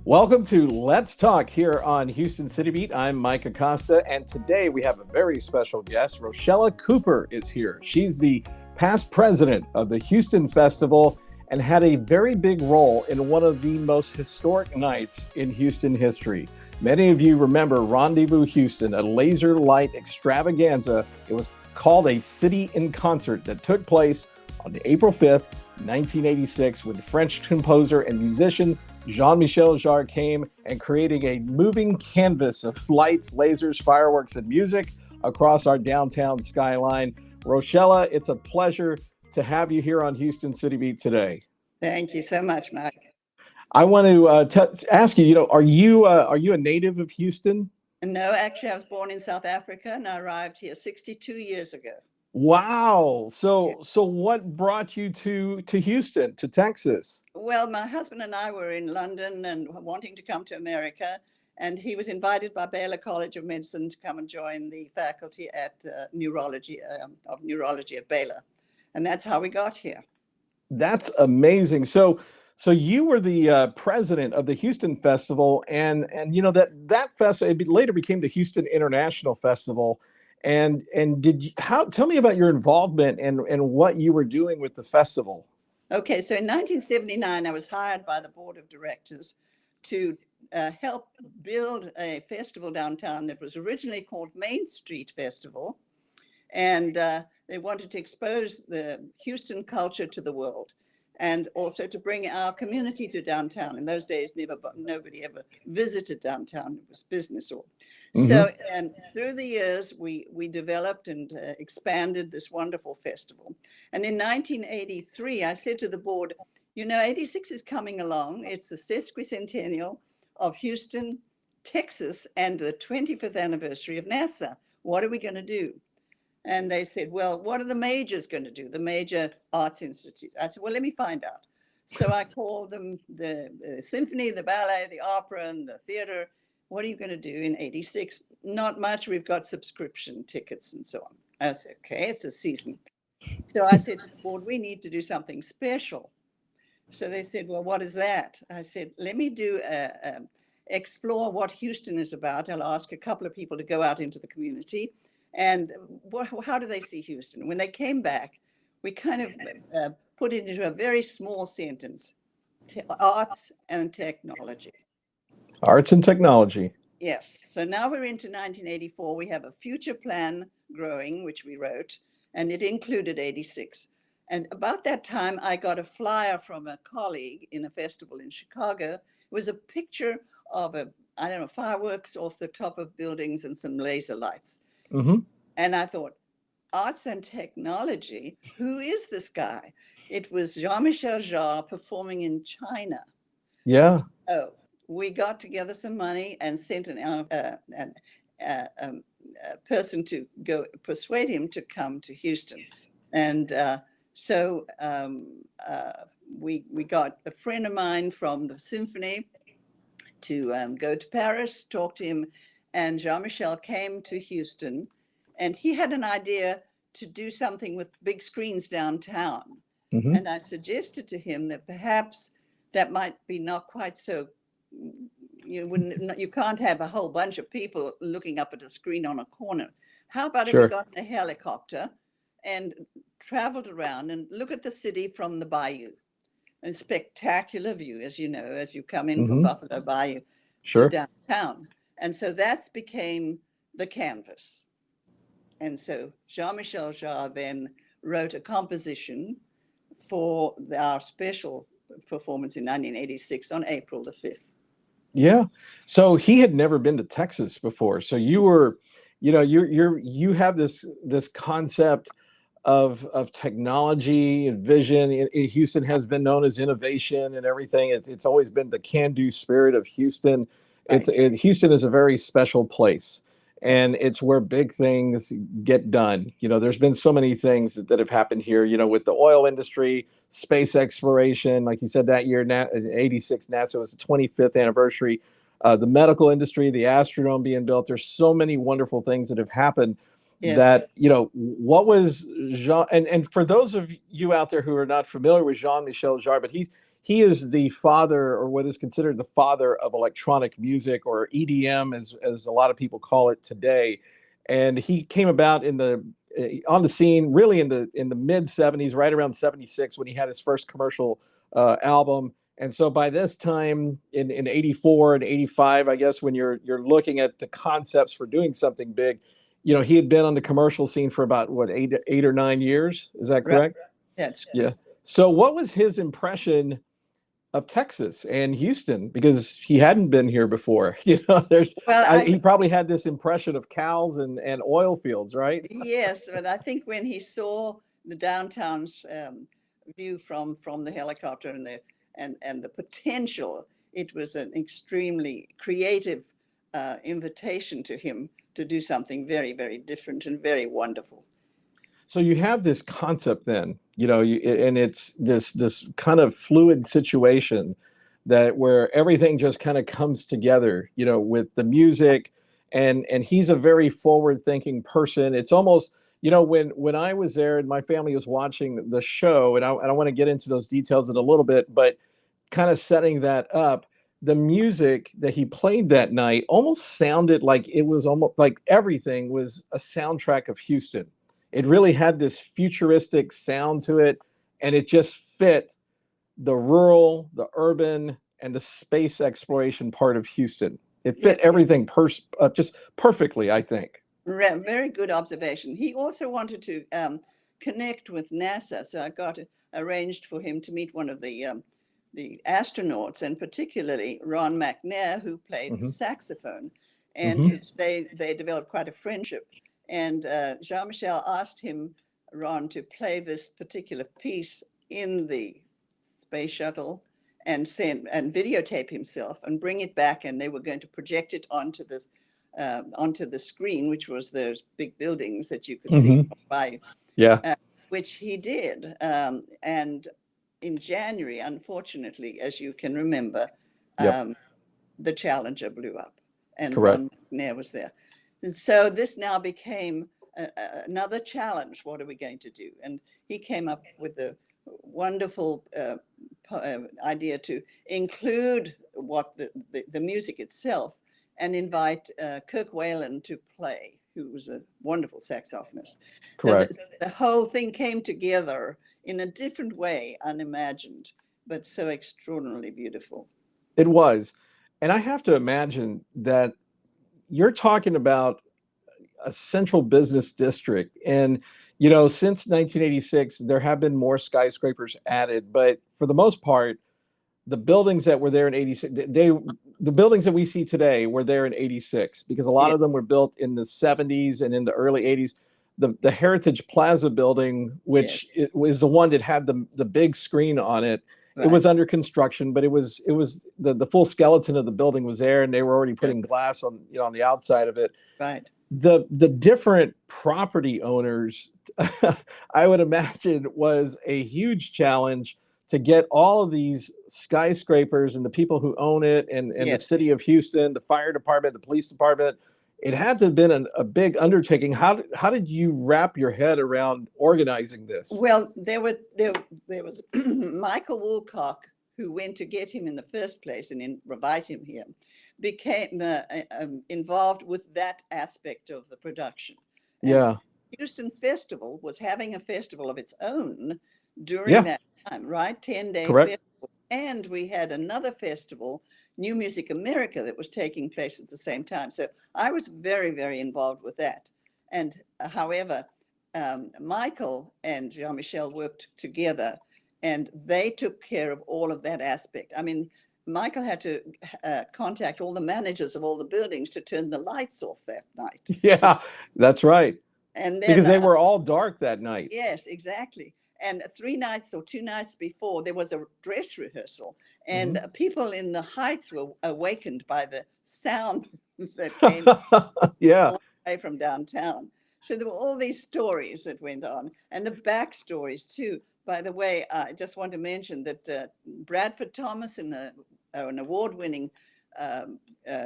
Welcome to Let's Talk here on Houston City Beat. I'm Mike Acosta, and today we have a very special guest. Rochella Cooper is here. She's the past president of the Houston Festival and had a very big role in one of the most historic nights in Houston history. Many of you remember Rendez-Vous Houston, a laser light extravaganza. It was called a City in Concert that took place on April 5th, 1986, when French composer and musician Jean-Michel Jarre came and creating a moving canvas of lights, lasers, fireworks, and music across our downtown skyline. Rochella, it's a pleasure to have you here on Houston City Beat today. Thank you so much, Mike. I want to ask you, are you a native of Houston? No, actually, I was born in South Africa and I arrived here 62 years ago. Wow. So what brought you to Houston, to Texas? Well, my husband and I were in London and wanting to come to America, and he was invited by Baylor College of Medicine to come and join the faculty at Neurology at Baylor. And that's how we got here. That's amazing. So you were the president of the Houston Festival, and you know that festival later became the Houston International Festival. And tell me about your involvement and what you were doing with the festival. Okay, so in 1979, I was hired by the board of directors to help build a festival downtown that was originally called Main Street Festival. And they wanted to expose the Houston culture to the world and also to bring our community to downtown. In those days, nobody ever visited downtown. It was business all. Mm-hmm. So through the years, we developed and expanded this wonderful festival. And in 1983, I said to the board, 86 is coming along. It's the Sesquicentennial of Houston, Texas, and the 25th anniversary of NASA. What are we going to do? And they said, well, what are the majors going to do? The major arts institute. I said, well, let me find out. So I called them the symphony, the ballet, the opera, and the theater. What are you going to do in 86? Not much. We've got subscription tickets and so on. I said, okay, it's a season. So I said to the board, we need to do something special. So they said, well, what is that? I said, let me explore what Houston is about. I'll ask a couple of people to go out into the community. And how do they see Houston? When they came back, we kind of put it into a very small sentence: arts and technology. Arts and technology. Yes. So now we're into 1984. We have a future plan growing, which we wrote, and it included 86. And about that time, I got a flyer from a colleague in a festival in Chicago. It was a picture of fireworks off the top of buildings and some laser lights. Mm-hmm. And I thought, arts and technology, who is this guy? It was Jean-Michel Jarre performing in China. Yeah. So we got together some money and sent a person to go persuade him to come to Houston. And so we got a friend of mine from the symphony to go to Paris, talk to him. And Jean-Michel came to Houston, and he had an idea to do something with big screens downtown. Mm-hmm. And I suggested to him that perhaps that might be not quite so, you can't have a whole bunch of people looking up at a screen on a corner. How about if we got in a helicopter and traveled around and look at the city from the bayou? A spectacular view, as you know, as you come in from Buffalo Bayou to downtown. And so that became the canvas. And so Jean-Michel Jarre then wrote a composition for our special performance in 1986 on April the 5th. Yeah. So he had never been to Texas before. So you were, you have this concept of technology and vision. Houston has been known as innovation and everything. It's always been the can-do spirit of Houston. Right. Houston is a very special place, and it's where big things get done. There's been so many things that have happened here, with the oil industry, space exploration, like you said, that year, in 86, NASA was the 25th anniversary, the medical industry, the Astrodome being built. There's so many wonderful things that have happened. Yes. what was Jean, and for those of you out there who are not familiar with Jean-Michel Jarre, but he is the father, or what is considered the father of electronic music, or EDM, as a lot of people call it today. And he came about on the scene really in the mid 70s, right around 76, when he had his first commercial album. And so by this time in 84 and 85, I guess, when you're looking at the concepts for doing something big, he had been on the commercial scene for about what, 8 or 9 years. Is that Right. correct? That's Yeah. So what was his impression of Texas and Houston? Because he hadn't been here before. well. He probably had this impression of cows and oil fields, right? Yes, but I think when he saw the downtown's view from the helicopter and the potential, it was an extremely creative invitation to him to do something very, very different and very wonderful. So you have this concept then, and it's this kind of fluid situation where everything just kind of comes together, with the music, and he's a very forward-thinking person. It's almost, when I was there and my family was watching the show, and I want to get into those details in a little bit, but kind of setting that up, the music that he played that night almost sounded like it was almost like everything was a soundtrack of Houston. It really had this futuristic sound to it, and it just fit the rural, the urban, and the space exploration part of Houston. It fit Yes, everything just perfectly, I think. very good observation. He also wanted to connect with NASA, so I got arranged for him to meet one of the astronauts, and particularly Ron McNair, who played the Hmm. saxophone, and Hmm. they developed quite a friendship. And Jean-Michel asked him, Ron, to play this particular piece in the space shuttle and videotape himself and bring it back, and they were going to project it onto the screen, which was those big buildings that you could see Hmm. by, Yeah. which he did. And in January, unfortunately, as you can remember, Yep. the Challenger blew up, and Correct. Ron McNair was there. And so this now became another challenge. What are we going to do? And he came up with a wonderful idea to include what the music itself, and invite Kirk Whalen to play, who was a wonderful saxophonist. So Correct. the whole thing came together in a different way, unimagined, but so extraordinarily beautiful. It was. And I have to imagine that you're talking about a central business district. And, since 1986, there have been more skyscrapers added, but for the most part, the buildings that were there in 86, the buildings that we see today were there in 86, because a lot Yeah, of them were built in the 70s and in the early 80s. The Heritage Plaza building, yeah, which was the one that had the big screen on it, it right, was under construction, but it was the full skeleton of the building was there, and they were already yes, putting glass on the outside of it. right. The different property owners, I would imagine, was a huge challenge to get all of these skyscrapers and the people who own it, and the Yes. city of Houston, the fire department, the police department. It had to have been a big undertaking. How did you wrap your head around organizing this? Well, there was Michael Woolcock, who went to get him in the first place and invite him here, became involved with that aspect of the production. And Yeah. Houston Festival was having a festival of its own during Yeah. that time, right? 10-day Correct. festival. And we had another festival, New Music America, that was taking place at the same time. So I was very, very involved with that. And however, Michael and Jean-Michel worked together, and they took care of all of that aspect. I mean, Michael had to contact all the managers of all the buildings to turn the lights off that night. Yeah, that's right. And Because then, they were all dark that night. yes, exactly. And 3 nights or 2 nights before, there was a dress rehearsal, and Mhm. people in the Heights were awakened by the sound that came Yeah. all the way from downtown. So there were all these stories that went on, and the backstories too. By the way, I just want to mention that Bradford Thomas, an award-winning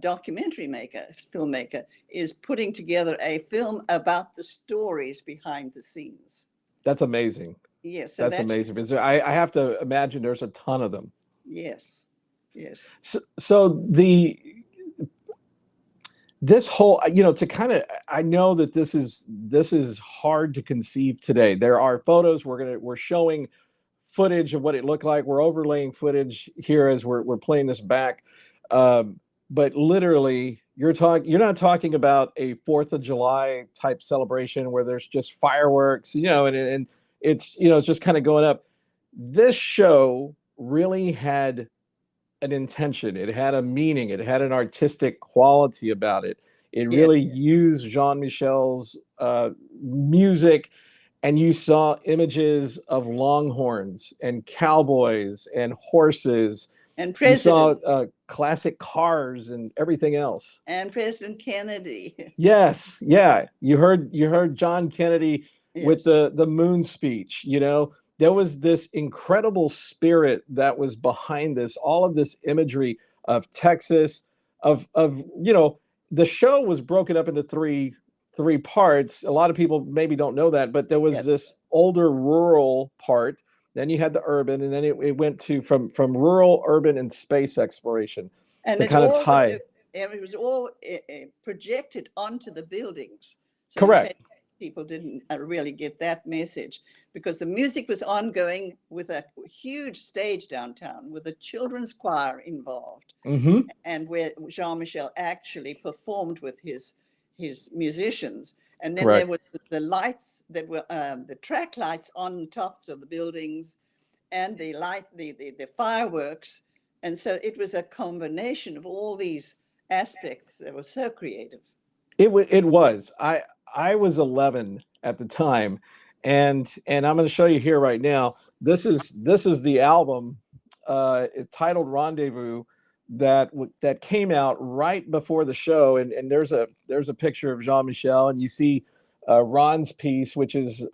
documentary filmmaker, is putting together a film about the stories behind the scenes. That's amazing. Yes, so That's amazing. Because I have to imagine there's a ton of them. Yes, yes. So this whole, to kind of, I know that this is hard to conceive today. There are photos we're showing footage of what it looked like. We're overlaying footage here as we're playing this back. But literally, you're not talking about a 4th of July type celebration where there's just fireworks, and it's it's just kind of going up. This show really had an intention. It had a meaning. It had an artistic quality about it. It really used Jean-Michel's music, and you saw images of longhorns and cowboys and horses. And you saw classic cars and everything else. And President Kennedy. Yes, yeah. You heard John Kennedy with the moon speech. There was this incredible spirit that was behind this, all of this imagery of Texas, of the show was broken up into three parts. A lot of people maybe don't know that, but there was this older rural part, then you had the urban, and then it went to from rural, urban, and space exploration. And to kind of tie. It was all projected onto the buildings. So correct. People didn't really get that message, because the music was ongoing with a huge stage downtown with a children's choir involved, and where Jean-Michel actually performed with his musicians. And then there were the lights that were the track lights on tops of the buildings, and the fireworks. And so it was a combination of all these aspects that were so creative. It was. I was 11 at the time, and I'm going to show you here right now. This is the album, titled Rendez-Vous, that came out right before the show, and there's a picture of Jean-Michel, and you see Ron's piece, which is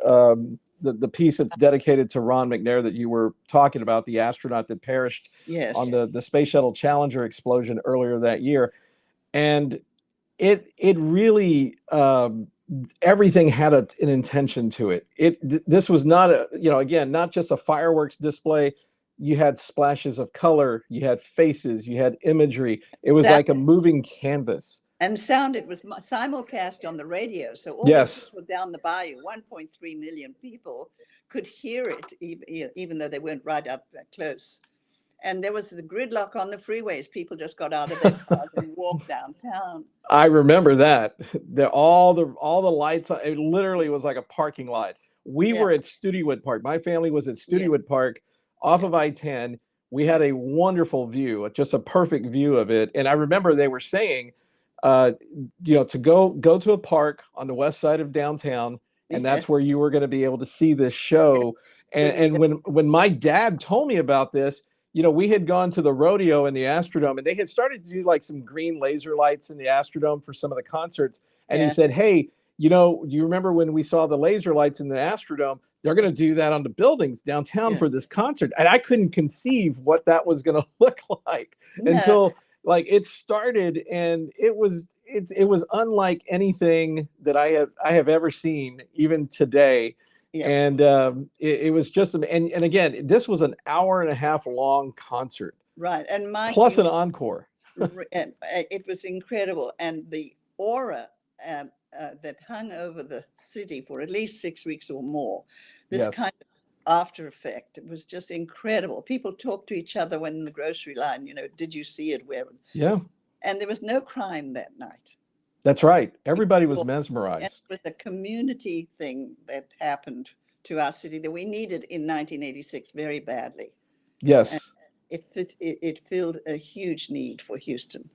the piece that's dedicated to Ron McNair that you were talking about, the astronaut that perished on the Space Shuttle Challenger explosion earlier that year. And it really everything had an intention to it. This was not again, not just a fireworks display. You had splashes of color, you had faces, you had imagery. It was like a moving canvas. And sound, it was simulcast on the radio. So all the people down the bayou, 1.3 million people, could hear it, even though they weren't right up close. And there was the gridlock on the freeways. People just got out of their cars and walked downtown. I remember that. All the lights, it literally was like a parking lot. We were at Studewood Park. My family was at Studewood Park off of I-10. We had a wonderful view, just a perfect view of it. And I remember they were saying, to go to a park on the west side of downtown, and that's where you were going to be able to see this show. And when my dad told me about this, we had gone to the rodeo in the Astrodome, and they had started to do like some green laser lights in the Astrodome for some of the concerts. And he said, hey, do you remember when we saw the laser lights in the Astrodome? They're going to do that on the buildings downtown for this concert. And I couldn't conceive what that was going to look like until it started, and it was unlike anything that I have ever seen, even today. And it was just, and again, this was an hour and a half long concert, right? And plus an encore. It was incredible, and the aura that hung over the city for at least 6 weeks or more. This kind of after effect, it was just incredible. People talked to each other when in the grocery line. Did you see it? Where? Yeah. And there was no crime that night. That's right. Everybody was mesmerized. It was a community thing that happened to our city that we needed in 1986 very badly. Yes. And it filled a huge need for Houston.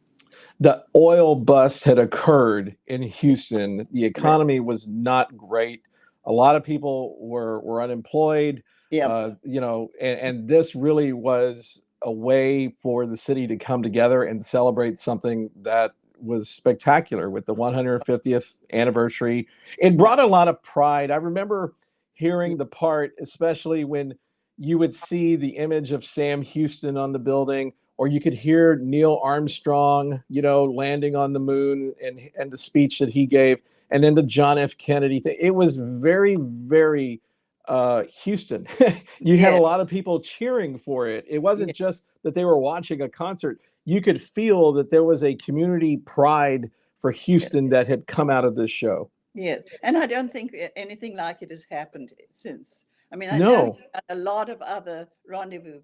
The oil bust had occurred in Houston. The economy was not great. A lot of people were unemployed. And this really was a way for the city to come together and celebrate something that was spectacular with the 150th anniversary. It brought a lot of pride. I remember hearing the part, especially when you would see the image of Sam Houston on the building, or you could hear Neil Armstrong, landing on the moon and the speech that he gave, and then the John F. Kennedy thing. It was very, very Houston. You had a lot of people cheering for it. It wasn't just that they were watching a concert. You could feel that there was a community pride for Houston that had come out of this show. Yeah, and I don't think anything like it has happened since. I mean, I know No, you've done a lot of other Rendezvous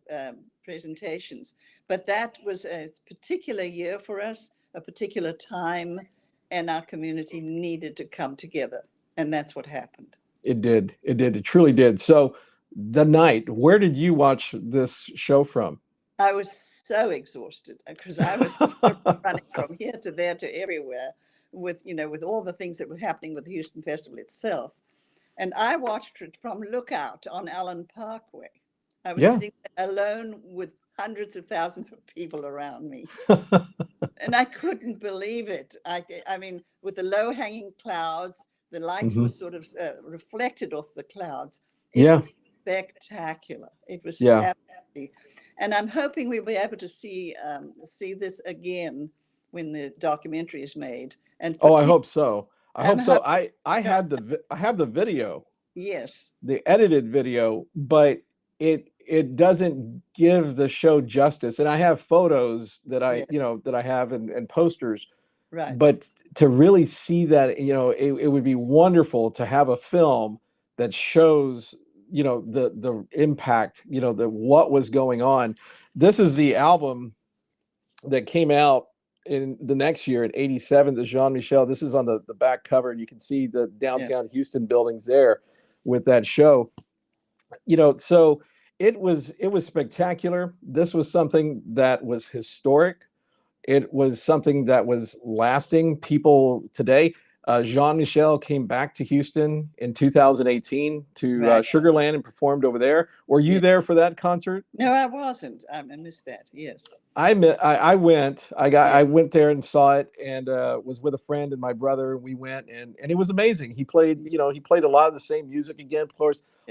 presentations, but that was a particular year for us, a particular time, and our community needed to come together, and that's what happened. it did. It did. It truly did. So the night, where did you watch this show from? I was so exhausted because I was running from here to there to everywhere with all the things that were happening with the Houston Festival itself. And I watched it from Lookout on Allen Parkway. I was sitting alone with hundreds of thousands of people around me. And I couldn't believe it. I mean, with the low-hanging clouds, the lights were sort of reflected off the clouds. It was spectacular. It was absolutely. And I'm hoping we'll be able to see this again when the documentary is made. And I hope so. I hope so. I have the video. Yes. The edited video, but it doesn't give the show justice. And I have photos that I have and posters. Right. But to really see that, it would be wonderful to have a film that shows, the impact, what was going on. This is the album that came out in the next year in '87, the Jean-Michel. This is on the back cover, and you can see the downtown Houston buildings there with that show. So it was spectacular. This was something that was historic. It was something that was lasting. People today, Jean-Michel came back to Houston in 2018 to Sugar Land and performed over there. Were you there for that concert? No, I wasn't. I missed that. Yes. I went. I went there and saw it, and was with a friend and my brother. We went, and it was amazing. He played, he played a lot of the same music again.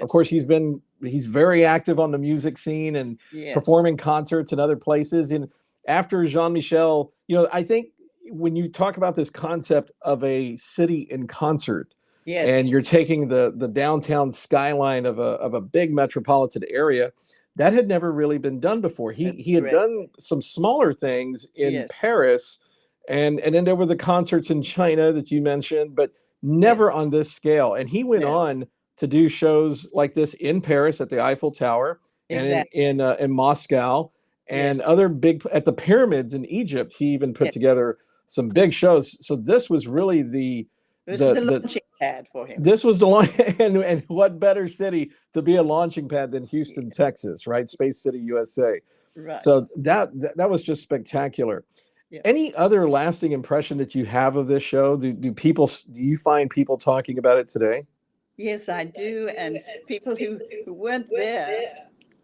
Of course, he's very active on the music scene and performing concerts in other places. And after Jean-Michel, I think when you talk about this concept of a city in concert, and you're taking the downtown skyline of a big metropolitan area, that had never really been done before. He had done some smaller things in Paris, and then there were the concerts in China that you mentioned, but never on this scale. And he went on to do shows like this in Paris at the Eiffel Tower, and in Moscow, and other big, at the pyramids in Egypt. He even put together some big shows. So this was really the launching pad for him. This was the launch, and what better city to be a launching pad than Houston, Texas, right? Space City, USA. Right. So that was just spectacular. Yeah. Any other lasting impression that you have of this show? Do you find people talking about it today? Yes, I do. And people who weren't there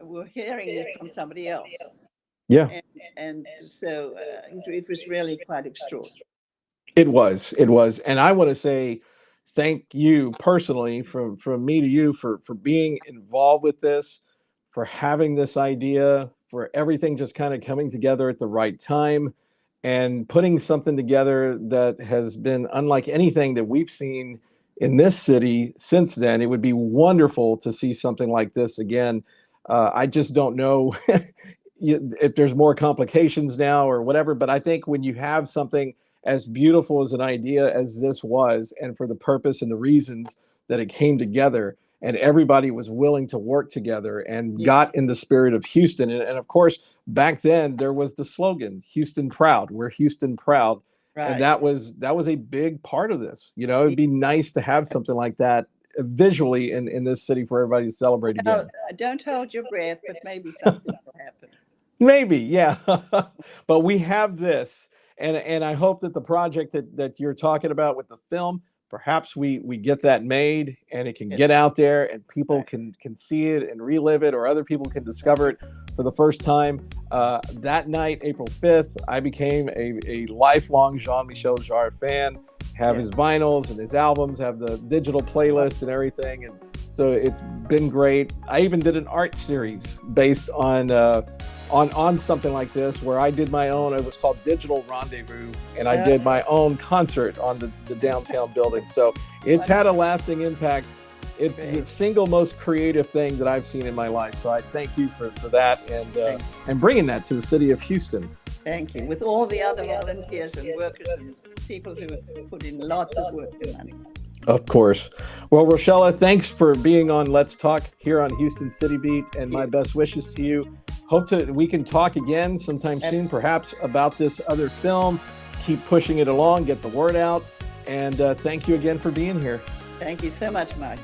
were hearing it from somebody else. Yeah. And so it was really quite extraordinary. It was. And I want to say thank you personally from me to you for being involved with this, for having this idea, for everything just kind of coming together at the right time and putting something together that has been unlike anything that we've seen in this city since then. It would be wonderful to see something like this again. I just don't know if there's more complications now or whatever, but I think when you have something as beautiful as an idea as this was, and for the purpose and the reasons that it came together, and everybody was willing to work together and got in the spirit of Houston. And of course, back then there was the slogan, Houston Proud, we're Houston Proud. Right. And that was a big part of this. It'd be nice to have something like that visually in this city for everybody to celebrate again. Don't hold your breath, but maybe something will happen. Maybe, yeah. But we have this, and I hope that the project that you're talking about with the film, perhaps we get that made and it can get out there and people can see it and relive it, or other people can discover it for the first time. That night, April 5th, I became a lifelong Jean-Michel Jarre fan, have his vinyls and his albums, have the digital playlist and everything. And so it's been great. I even did an art series based on on something like this, where I did my own. It was called Digital Rendezvous, and I did my own concert on the downtown building. So it's had a lasting impact. It's the single most creative thing that I've seen in my life. So I thank you for that and bringing that to the city of Houston. Thank you. With all the other volunteers and workers and people who put in lots of work and money. Of course. Well, Rochella, thanks for being on Let's Talk here on Houston City Beat, and my best wishes to you. Hope we can talk again sometime soon, perhaps about this other film. Keep pushing it along, get the word out, and thank you again for being here. Thank you so much, Mike.